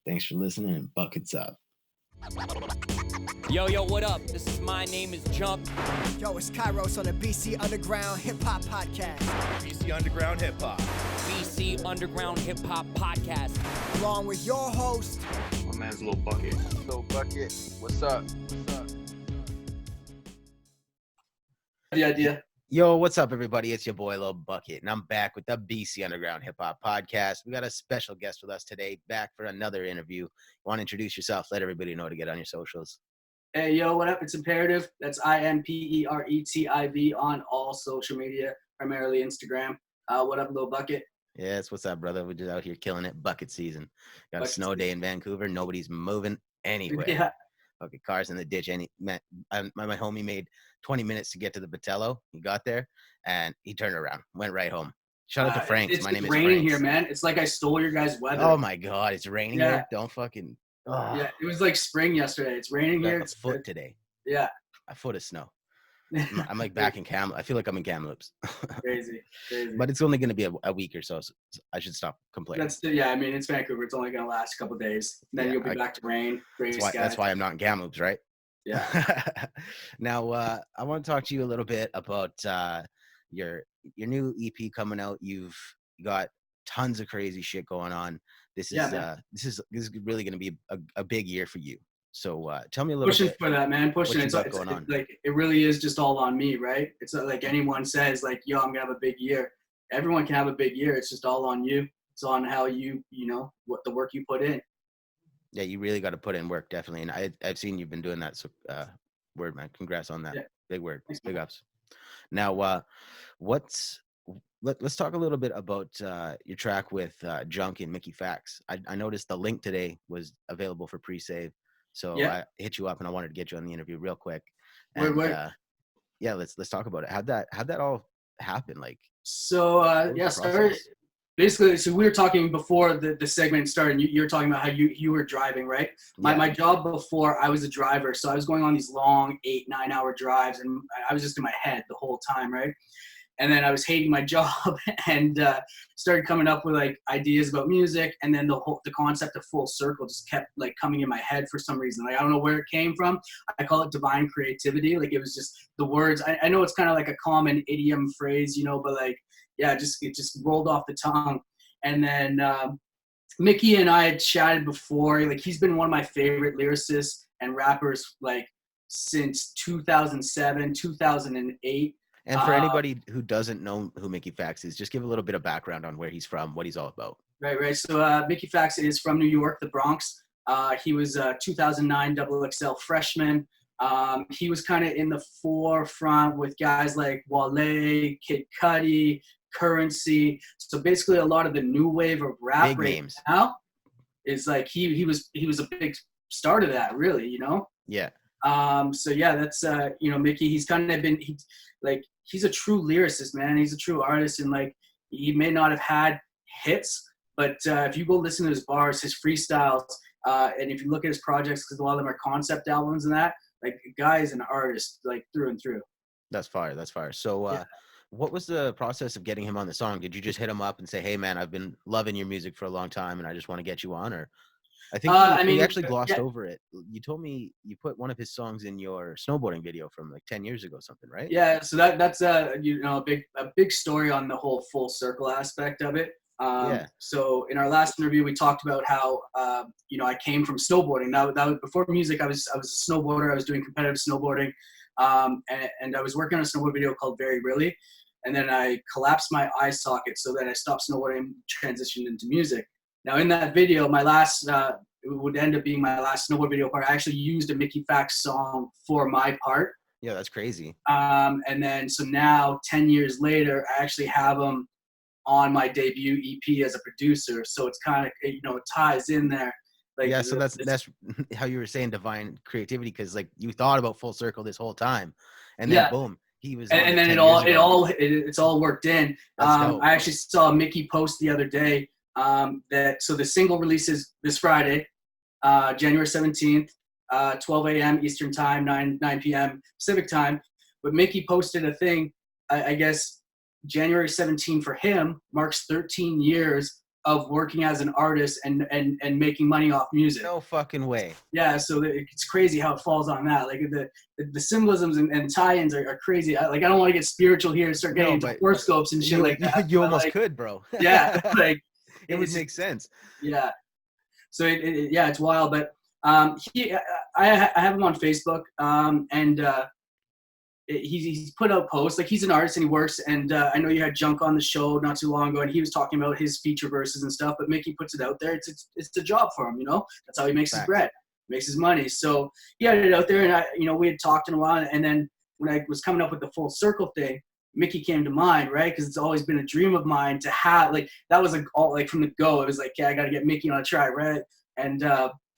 Thanks for listening and buckets up. Yo, what up? My name is Jump. Yo, it's Kairos on the BC Underground Hip Hop Podcast. BC Underground Hip Hop. BC Underground Hip Hop Podcast. Along with your host, My man's Lil Bukkit. Lil Bukkit, what's up? The idea. Yo, what's up, everybody? It's your boy, Lil Bukkit, and I'm back with the BC Underground Hip Hop Podcast. We got a special guest with us today, back for another interview. Want to introduce yourself? Let everybody know to get on your socials. Hey, yo, what up? It's Imperative. That's IMPERETIV on all social media, primarily Instagram. What up, Lil Bukkit? Yes, what's up, brother? We're just out here killing it. Bucket season. Got a Bucket snow day in Vancouver. Nobody's moving anywhere. Yeah. Okay, cars in the ditch. My homie made 20 minutes to get to the Batello. He got there, and he turned around, went right home. Shout out to Frank's. My name is It's raining Frank's. here, man. It's like I stole your guys' weather. Oh, my God. It's raining Yeah. here? Don't fucking... Oh, Yeah, it was like spring yesterday. It's raining here. a foot today. Yeah. A foot of snow. I'm like back in Kamloops. I feel like I'm in Kamloops. Crazy. But it's only going to be a week or so I should stop complaining. I mean, it's Vancouver. It's only going to last a couple of days. Then you'll be back to rain, gray skies. That's why I'm not in Kamloops, right? Yeah. Now, I want to talk to you a little bit about your new EP coming out. You've got tons of crazy shit going on. This is really going to be a big year for you. So tell me a little Pushing bit. For that, man. Pushing. It's Like it really is just all on me, right? It's not like anyone says like, yo, I'm gonna have a big year. Everyone can have a big year. It's just all on you. It's on how you know, what the work you put in. Yeah, you really got to put in work, definitely. And I've seen you've been doing that. So word, man. Congrats on that. Yeah. Big word. Thanks, big ups. Now, let's talk a little bit about your track with Junk and Mickey Fax. I noticed the link today was available for pre-save. So I hit you up and I wanted to get you on the interview real quick. And, yeah, let's talk about it. How'd that all happen? Like, so started basically. So we were talking before the segment started. And you were talking about how you were driving, right? My job before, I was a driver, so I was going on these long 8-9 hour drives, and I was just in my head the whole time, right? And then I was hating my job and started coming up with like ideas about music. And then the concept of full circle just kept like coming in my head for some reason. Like, I don't know where it came from. I call it divine creativity. Like, it was just the words. I know it's kind of like a common idiom phrase, but like, yeah, it just rolled off the tongue. And then Mickey and I had chatted before. Like, he's been one of my favorite lyricists and rappers like since 2007, 2008. And for anybody who doesn't know who Mickey Fax is, just give a little bit of background on where he's from, what he's all about. Right. So Mickey Fax is from New York, the Bronx. He was a 2009 XXL freshman. He was kind of in the forefront with guys like Wale, Kid Cudi, Currency. So basically a lot of the new wave of rap names now is like he was a big start of that, really, Yeah. So yeah, that's Mickey. He's kind of been he's a true lyricist, man. He's a true artist, and like he may not have had hits, but if you go listen to his bars, his freestyles, and if you look at his projects, because a lot of them are concept albums and that, like, the guy is an artist like through and through. That's fire. So what was the process of getting him on the song? Did you just hit him up and say, hey man, I've been loving your music for a long time and I just want to get you on? Or I think we actually glossed over it. You told me you put one of his songs in your snowboarding video from like 10 years ago, something, right? Yeah, so that's a big story on the whole full circle aspect of it. So in our last interview, we talked about how I came from snowboarding. That was before music. I was a snowboarder. I was doing competitive snowboarding, and I was working on a snowboard video called Very Really, and then I collapsed my eye socket, so then I stopped snowboarding and transitioned into music. Now, in that video, it would end up being my last snowboard video part. I actually used a Mickey Fax song for my part. Yeah, that's crazy. And then, so now, 10 years later, I actually have him on my debut EP as a producer. So it's kind of, it ties in there. Like, yeah, so that's how you were saying divine creativity, because like you thought about full circle this whole time, and then boom, he was. And then it's all worked in. I actually saw Mickey post the other day. So the single releases this Friday, January 17th, 12 a.m. Eastern time, 9 p.m. Pacific time. But Mickey posted a thing, I guess January 17 for him marks 13 years of working as an artist and making money off music. No fucking way. Yeah, so it's crazy how it falls on that. Like the symbolisms and tie-ins are crazy. I don't want to get spiritual here and start getting into horoscopes and shit like that. You almost could, bro. Yeah, like it would make sense. Yeah. So yeah, it's wild. But I have him on Facebook, and he's put out posts. Like, he's an artist and he works. And I know you had Junk on the show not too long ago, and he was talking about his feature verses and stuff. But Mickey puts it out there. It's a job for him, you know. That's how he makes his bread, makes his money. So he had it out there, and we had talked in a while. And then when I was coming up with the full circle thing, Mickey came to mind, right? Because it's always been a dream of mine to have, like, that was all, like, from the go. It was like, yeah, I got to get Mickey on a track, right? And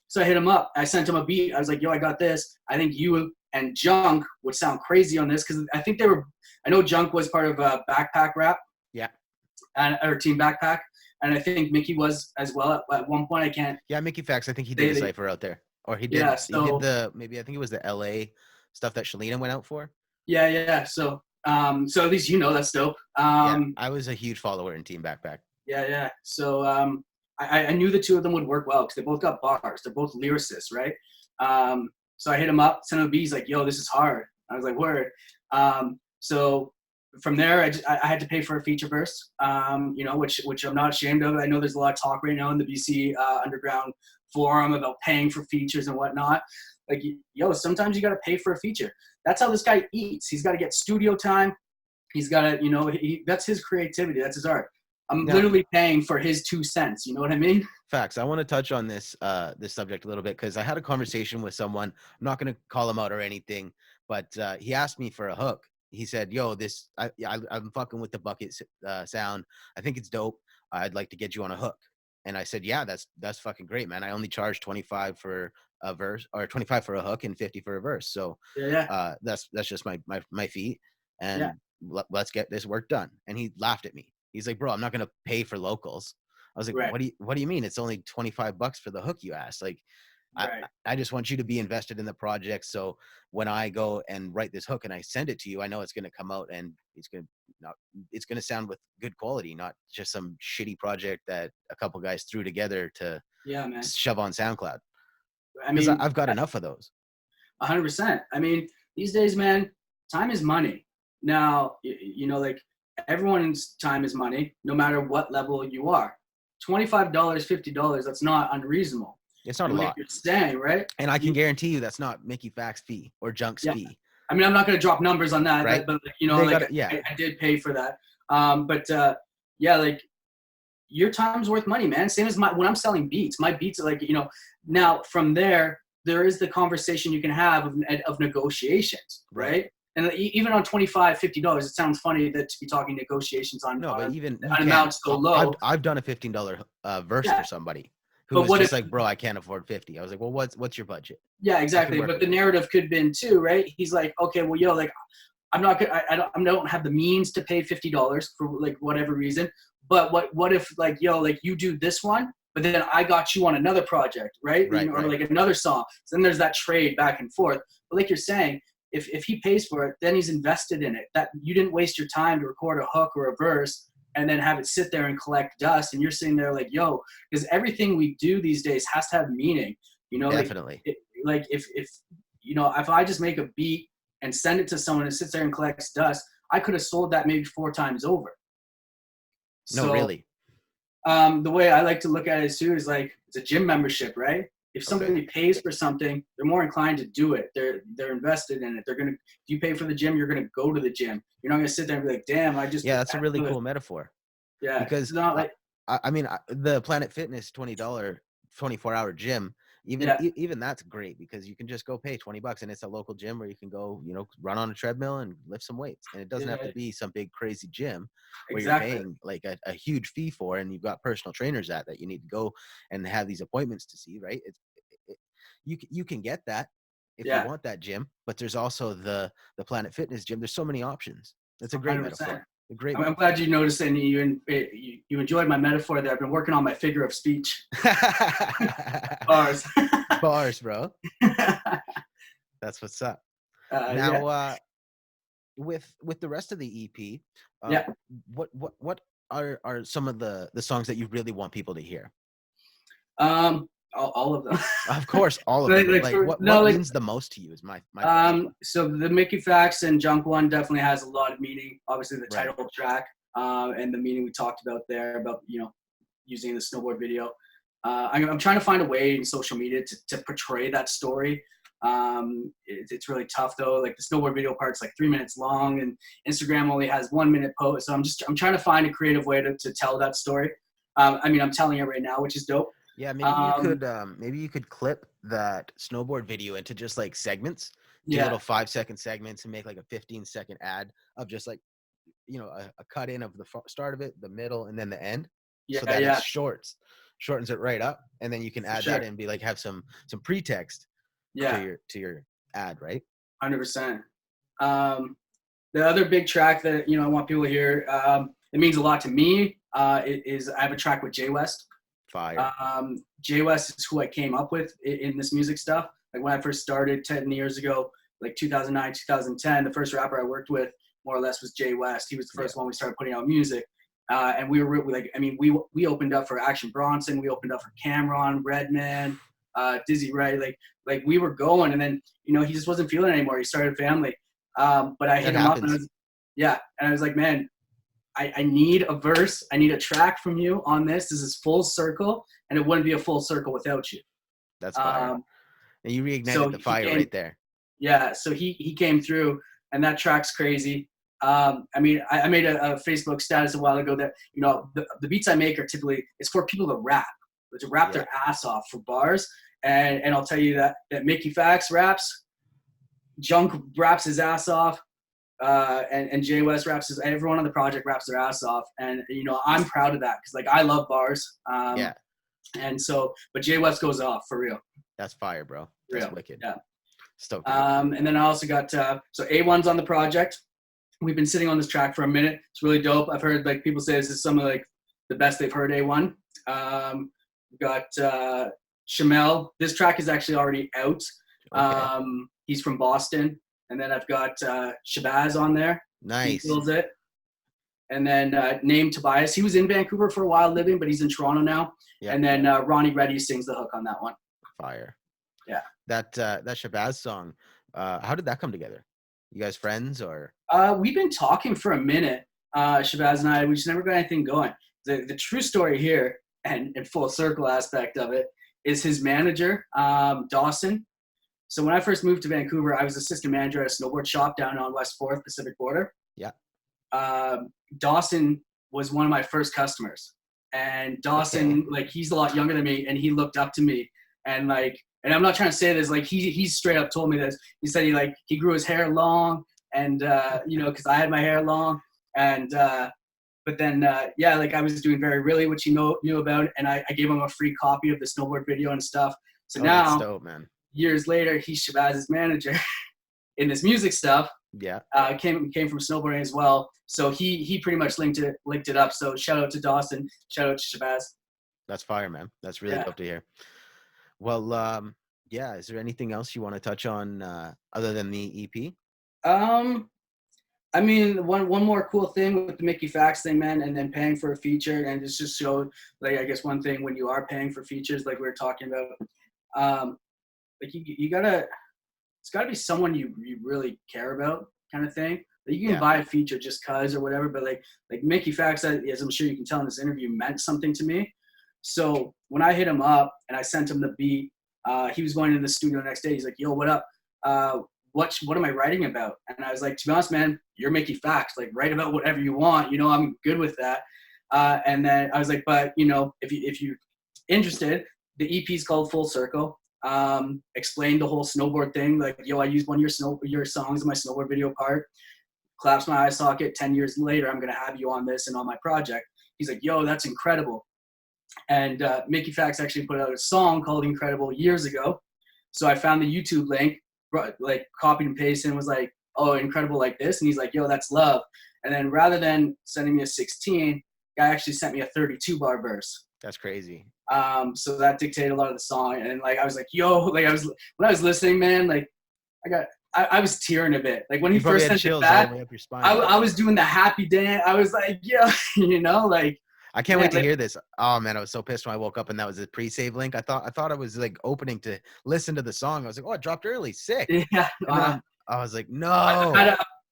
so I hit him up. I sent him a beat. I was like, yo, I got this. I think you and Junk would sound crazy on this, because I know Junk was part of Backpack Rap. Yeah. Or Team Backpack. And I think Mickey was as well at one point. I can't. Yeah, Mickey Fax. I think he did a cypher out there. Or he did. Yeah, so, he did maybe I think it was the LA stuff that Shalina went out for. Yeah. So at least you know that's dope. Yeah, I was a huge follower in Team Backpack. Yeah. So I knew the two of them would work well because they both got bars. They're both lyricists, right? So I hit him up, sent him a beat. He's like, yo, this is hard. I was like, word. So from there, I had to pay for a feature verse, which I'm not ashamed of. I know there's a lot of talk right now in the BC underground forum about paying for features and whatnot. Like, yo, sometimes you got to pay for a feature. That's how this guy eats. He's got to get studio time. He's got to, that's his creativity. That's his art. I'm literally paying for his 2 cents. You know what I mean? Facts. I want to touch on this subject a little bit, because I had a conversation with someone. I'm not going to call him out or anything, but he asked me for a hook. He said, yo, I'm fucking with the Bukkit sound. I think it's dope. I'd like to get you on a hook. And I said, yeah, that's fucking great, man. I only charge 25 for a verse, or 25 for a hook and 50 for a verse. So that's just my feat. And let's get this work done. And he laughed at me. He's like, bro, I'm not going to pay for locals. I was like, right. What do you mean? It's only $25 for the hook you asked. Like, right. I just want you to be invested in the project. So when I go and write this hook and I send it to you, I know it's going to come out and it's going to sound with good quality, not just some shitty project that a couple guys threw together to shove on SoundCloud. I mean, I've got enough of those. 100%. I mean, these days, man, time is money. Now, like, everyone's time is money, no matter what level you are. $25, $50, that's not unreasonable. It's not a lot. You're saying, right? And I can guarantee you that's not Mickey Fax fee or Junk's fee. I mean, I'm not going to drop numbers on that, right? But I did pay for that. Like, your time's worth money, man. Same as when I'm selling beats. My beats are like, now from there is the conversation you can have of negotiations, right? And even on $25, $50, it sounds funny that to be talking negotiations on amounts so low. I've done a $15 verse for somebody who was just like, bro, I can't afford 50. I was like, well, what's your budget? Yeah, exactly. But the narrative could have been too, right? He's like, okay, well, yo, like, I don't have the means to pay $50 for like whatever reason. But what if, like, yo, like, you do this one, but then I got you on another project, right? Or like another song. So then there's that trade back and forth. But like you're saying, if he pays for it, then he's invested in it. That you didn't waste your time to record a hook or a verse and then have it sit there and collect dust. And you're sitting there like, yo, because everything we do these days has to have meaning. Definitely. Like if I just make a beat and send it to someone and sits there and collects dust, I could have sold that maybe 4 times over. No, really. The way I like to look at it too is like, it's a gym membership, right? If somebody pays for something, they're more inclined to do it. They're invested in it. If you pay for the gym, you're gonna go to the gym. You're not gonna sit there and be like, damn, that's a really cool metaphor. Yeah, because it's not like, I mean, the Planet Fitness $20 24-hour gym, even that's great, because you can just go pay $20 and it's a local gym where you can go, run on a treadmill and lift some weights, and it doesn't have to be some big crazy gym where you're paying like a huge fee for, and you've got personal trainers that you need to go and have these appointments to see, right? You can get that if you want that gym, but there's also the Planet Fitness gym. There's so many options. That's a great 100%. Metaphor. I'm glad you noticed and you enjoyed my metaphor there. I've been working on my figure of speech. Bars, bro. That's what's up. With the rest of the EP, what are some of the songs that you really want people to hear? All of them. Of course, all of them. Like what means the most to you is my question. So the Mickey Facts and Junk one definitely has a lot of meaning. Obviously the Right. title track, and the meaning we talked about there about, using the snowboard video. I'm trying to find a way in social media to portray that story. It's really tough though. Like the snowboard video part's like 3 minutes long, and Instagram only has 1 minute post. So I'm trying to find a creative way to tell that story. I'm telling it right now, which is dope. Yeah, maybe you could clip that snowboard video into just like segments, do little 5-second segments, and make like a 15-second ad of just like, a cut in of the start of it, the middle, and then the end. So that it shortens it right up, and then you can add that in and be like, have some pretext to your ad, right? 100%. The other big track that I want people to hear, it means a lot to me, is I have a track with Jay West. Fire. Jay West is who I came up with in this music stuff. Like when I first started 10 years ago, like 2009, 2010, the first rapper I worked with more or less was Jay West. He was the first one we started putting out music. And we were we opened up for Action Bronson. We opened up for Cameron, Redman, Dizzy Wright. Like we were going, and then, he just wasn't feeling it anymore. He started a family. But I hit him up, and I was like, man, I need a verse. I need a track from you on this. This is full circle, and it wouldn't be a full circle without you. That's fire. And you reignited the fire right there. Yeah, so he came through, and that track's crazy. I made a Facebook status a while ago that, the beats I make are typically, it's for people to rap their ass off for bars. And I'll tell you that Mickey Facts raps, Junk raps his ass off, and Jay West everyone on the project raps their ass off. And, I'm proud of that because, like, I love bars. And so, but Jay West goes off for real. That's fire, bro. That's wicked. Yeah. Stoked. And then I also got, so A1's on the project. We've been sitting on this track for a minute. It's really dope. I've heard like people say this is some of like the best they've heard A1. We've got Shamel. This track is actually already out. Okay. He's from Boston. And then I've got Shabazz on there. Nice. He fills it. And then named Tobias. He was in Vancouver for a while living, but he's in Toronto now. Yeah. And then Ronnie Reddy sings the hook on that one. Fire. Yeah. That Shabazz song, how did that come together? You guys friends or? We've been talking for a minute, Shabazz and I. We just never got anything going. The true story here, and full circle aspect of it, is his manager, Dawson. So when I first moved to Vancouver, I was assistant manager at a snowboard shop down on West 4th, Pacific Border. Yeah. Dawson was one of my first customers. And Dawson, like, he's a lot younger than me, and he looked up to me. And, like, and I'm not trying to say this, like, he straight up told me this. He said he grew his hair long, and, because I had my hair long. And, but then, like, I was doing very really, which he knew about, and I gave him a free copy of the snowboard video and stuff. So now, that's dope, man. Years later, he's Shabazz's manager in this music stuff. Yeah. Came from snowboarding as well. So he pretty much linked it up. So shout out to Dawson. Shout out to Shabazz. That's fire, man. That's really dope to hear. Well, is there anything else you want to touch on other than the EP? I mean, one more cool thing with the Mickey Facts thing, man, and then paying for a feature, and it's just showed, like, I guess one thing when you are paying for features, like we were talking about, like it's gotta be someone you really care about, kind of thing. Like, you can buy a feature just cause or whatever, but like Mickey Facts, as I'm sure you can tell in this interview, meant something to me. So when I hit him up and I sent him the beat, he was going to the studio the next day. He's like, "Yo, what up? What am I writing about?" And I was like, "To be honest, man, you're Mickey Facts. Like, write about whatever you want. I'm good with that." And then I was like, "But if you're interested, the EP's called Full Circle. Explained the whole snowboard thing. Like, yo, I used one of your songs in my snowboard video part. Claps my eye socket. 10 years later, I'm gonna have you on this and on my project." He's like, "Yo, that's incredible." And Mickey Facts actually put out a song called Incredible years ago. So I found the YouTube link, like copied and pasted, and was like, "Oh, incredible like this." And he's like, "Yo, that's love." And then rather than sending me a 16, guy actually sent me a 32 bar verse. That's crazy. So that dictated a lot of the song. And like, I was like, yo, like when I was listening, man, like I I was tearing a bit. Like when he You probably first had sent it chills back, all the way up your spine. I was doing the happy dance. I was like, yeah, like. I can't Yeah, wait to like- hear this. Oh man, I was so pissed when I woke up and that was a pre-save link. I thought I was like opening to listen to the song. I was like, oh, it dropped early, sick. Yeah. And then I was like, no.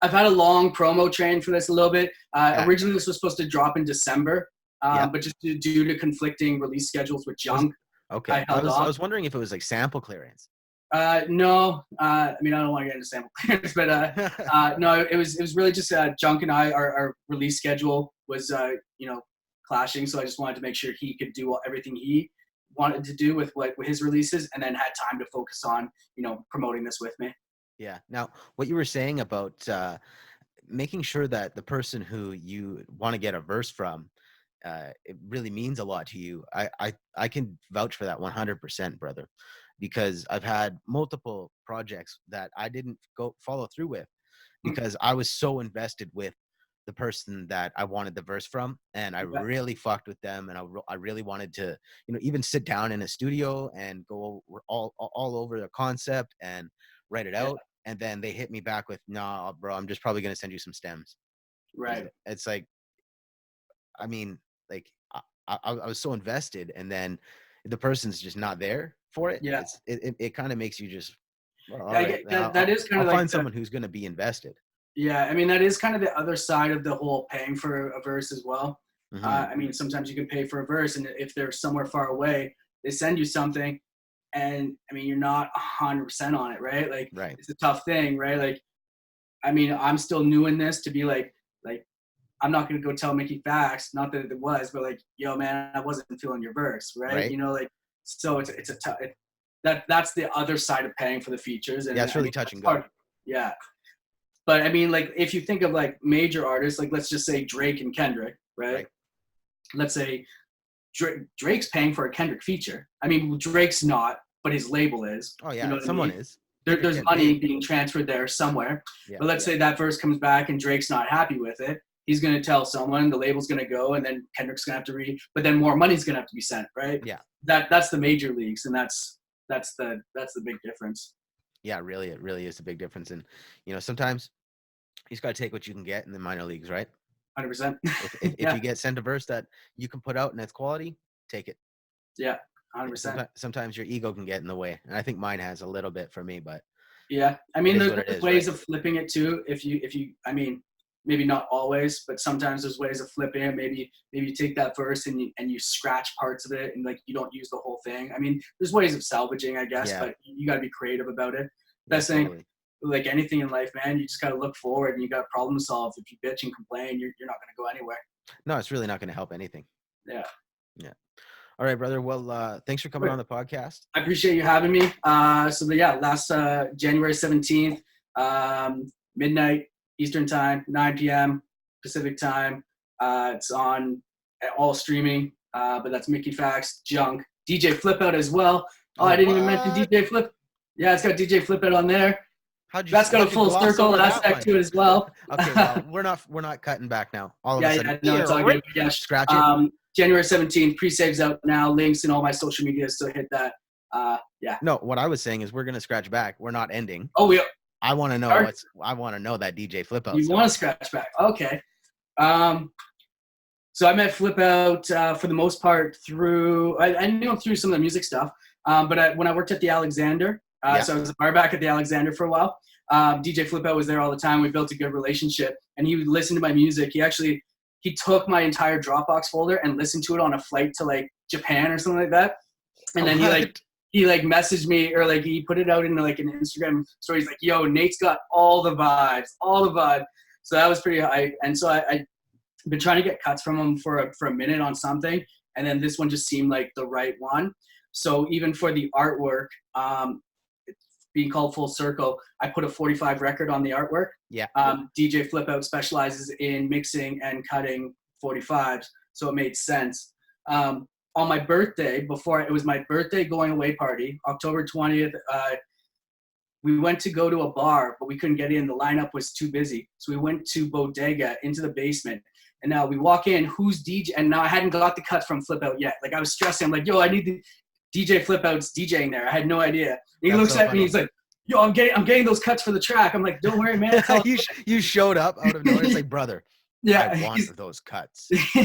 I've had a long promo train for this a little bit. Yeah. Originally, this was supposed to drop in December, Yeah. but just due to conflicting release schedules with Junk, Okay. I held off. I was wondering if it was like sample clearance. No, I mean, I don't want to get into sample clearance, but no, it was really just Junk and our release schedule was, clashing. So I just wanted to make sure he could do everything he wanted to do with his releases, and then had time to focus on, promoting this with me. Yeah. Now, what you were saying about making sure that the person who you want to get a verse from, it really means a lot to you. I can vouch for that 100%, brother, because I've had multiple projects that I didn't go follow through with because I was so invested with the person that I wanted the verse from, and I really fucked with them, and I really wanted to, even sit down in a studio and go all over the concept and write it out. And then they hit me back with, nah, bro, I'm just probably gonna send you some stems. Right. And it's like, I mean, like I was so invested, and then the person's just not there for it. Yeah. It kind of makes you just, well, all Yeah, right, that is kind of I'll like find someone who's gonna be invested. Yeah, I mean, that is kind of the other side of the whole paying for a verse as well. Mhm. I mean, sometimes you can pay for a verse, and if they're somewhere far away, they send you something, and I mean, you're not 100% on it, right? Like, Right. it's a tough thing, right? Like, I mean, I'm still new in this to be like, I'm not gonna go tell Mickey facts, not that it was, but like, yo, man, I wasn't feeling your verse, right? Right. So it's a tough. That's the other side of paying for the features, and Yeah, it's I really mean, touch and it's go. hard. Yeah. But I mean, like, if you think of like major artists, like let's just say Drake and Kendrick, right? Let's say Drake's paying for a Kendrick feature. I mean, Drake's not, but his label is. Oh yeah, You know what I someone mean? is. There's money being transferred there somewhere. Yeah, But let's say that verse comes back and Drake's not happy with it. He's going to tell someone, the label's going to go, and then Kendrick's going to have to read, but then more money's going to have to be sent, right? Yeah. That's the major leagues, and that's the big difference. Yeah, really, it really is a big difference. And sometimes you just got to take what you can get in the minor leagues, right? 100%. If Yeah. you get sent a verse that you can put out and it's quality, take it. Yeah, 100%. Sometimes your ego can get in the way, and I think mine has a little bit for me, but Yeah, I mean, It is what there's it is, ways right? of flipping it too. If you, I mean, maybe not always, but sometimes there's ways of flipping it. Maybe you take that verse and you scratch parts of it, and like you don't use the whole thing. I mean, there's ways of salvaging, I guess, Yeah. but you got to be creative about it. yeah, Best thing, totally. like anything in life, man, you just got to look forward and you got to problem solve. If you bitch and complain, you're not going to go anywhere. No, it's really not going to help anything. Yeah. All right, brother. Well, thanks for coming Sure. on the podcast. I appreciate you having me. Last January 17th, midnight Eastern time, 9 p.m. Pacific time. It's on all streaming, but that's Mickey Facts, Junk, DJ Flip Out as well. Oh, I didn't even mention What? DJ Flip. Yeah, it's got DJ Flip Out on there. How'd you? That's got a how'd you full gloss circle over that aspect one? to it as well. Okay, well, we're not cutting back now. All of a sudden, No, it's all good. Yeah. scratch it. January 17th, pre-saves out now. Links in all my social media, so hit that. Yeah. No, what I was saying is we're gonna scratch back. We're not ending. Oh, I want to know Sorry? I want to know that DJ Flip Out. you stuff. want to scratch back? Okay. So I met Flip Out for the most part through. I knew him through some of the music stuff. But when I worked at the Alexander, Yeah. so I was a bar back at the Alexander for a while. DJ Flip Out was there all the time. We built a good relationship, and he would listen to my music. He took my entire Dropbox folder and listened to it on a flight to like Japan or something like that. And then What? he messaged me, or like he put it out in like an Instagram story. He's like, yo, Nate's got all the vibes. So that was pretty high. And so I've been trying to get cuts from him for a minute on something. And then this one just seemed like the right one. So even for the artwork, being called Full Circle, I put a 45 record on the artwork. Yeah. DJ Flip Out specializes in mixing and cutting 45s, so it made sense. On my birthday, it was my birthday going away party, October 20th, we went to go to a bar, but we couldn't get in. The lineup was too busy. So we went to Bodega into the basement. And now we walk in, who's DJ? And now I hadn't got the cut from Flip Out yet. Like I was stressing. I'm like, yo, I need the DJ Flip Out's DJing there. I had no idea. And he That's looks so at funny. me. He's like, yo, I'm getting those cuts for the track. I'm like, don't worry, man. It's all you showed up out of nowhere. It's like, brother, yeah, I want those cuts. He's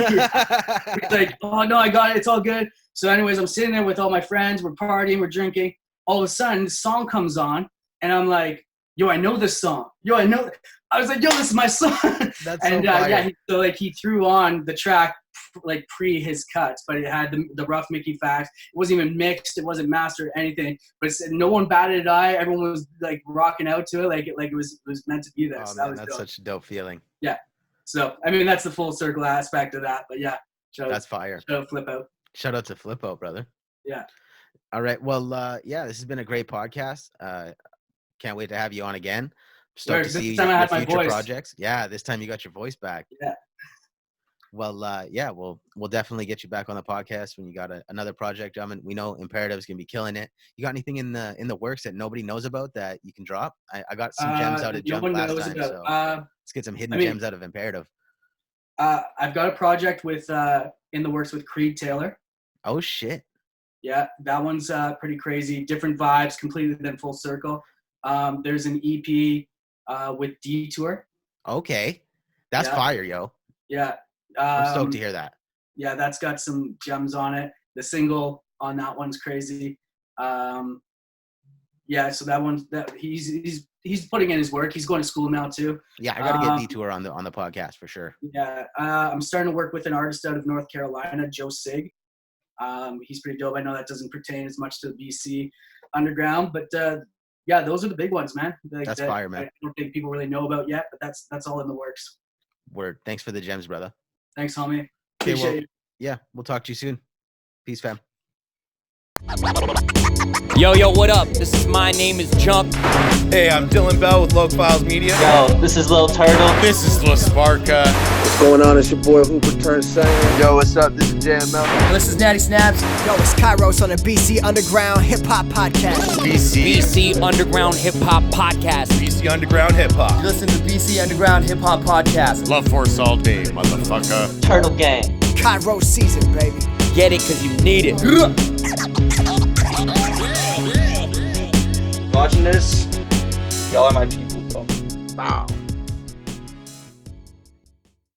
like, oh no, I got it. It's all good. So anyways, I'm sitting there with all my friends. We're partying. We're drinking. All of a sudden, the song comes on, and I'm like, yo, I know this song. Yo, I know. I was like, yo, this is my song. That's and so fire. so he threw on the track like pre his cuts, but it had the rough Mickey facts. It wasn't even mixed. It wasn't mastered, anything. But no one batted an eye. Everyone was like rocking out to it, like it was meant to be there. Oh, so man, that was that's dope. such a dope feeling. Yeah. So I mean, that's the full circle aspect of that. But yeah, That's fire. Flip out. Shout out to Flip Out, brother. Yeah. All right. Well, yeah, this has been a great podcast. Can't wait to have you on again. Start to see your future projects. Yeah, this time you got your voice back. Yeah. Well, yeah, we'll definitely get you back on the podcast when you got another project. We know Imperative's gonna be killing it. You got anything in the works that nobody knows about that you can drop? I got some gems out of Jump last time, so let's get some hidden gems out of Imperative. I've got a project with in the works with Creed Taylor. Oh shit. Yeah, that one's pretty crazy. Different vibes, completely then full circle. There's an EP with Detour. Okay, that's fire, yo. Yeah. I'm stoked to hear that. Yeah, that's got some gems on it. The single on that one's crazy. Yeah, so that he's putting in his work. He's going to school now too. Yeah, I got to get Detour on the podcast for sure. Yeah, I'm starting to work with an artist out of North Carolina, Joe Sig. He's pretty dope. I know that doesn't pertain as much to the BC underground, but yeah, those are the big ones, man. That's fire, man. I don't think people really know about yet, but that's all in the works. Word. Thanks for the gems, brother. Thanks, homie. Appreciate you. Yeah, we'll talk to you soon. Peace, fam. Yo, what up? This is My Name is Jump. Hey, I'm Dylan Bell with Low Files Media. Yo, this is Lil Turtle. This is La Sparka. What's going on? It's your boy Hooper turned Singer. Yo, what's up? This is JML. This is Natty Snaps. Yo, it's Kairos on the BC Underground Hip Hop Podcast. BC Underground Hip Hop Podcast. BC Underground Hip Hop. Listen to BC Underground Hip Hop Podcast. Love Force all day, motherfucker. Turtle Gang. Kairos season, baby. Get it cause you need it. Watching this, y'all are my people, bro. Wow.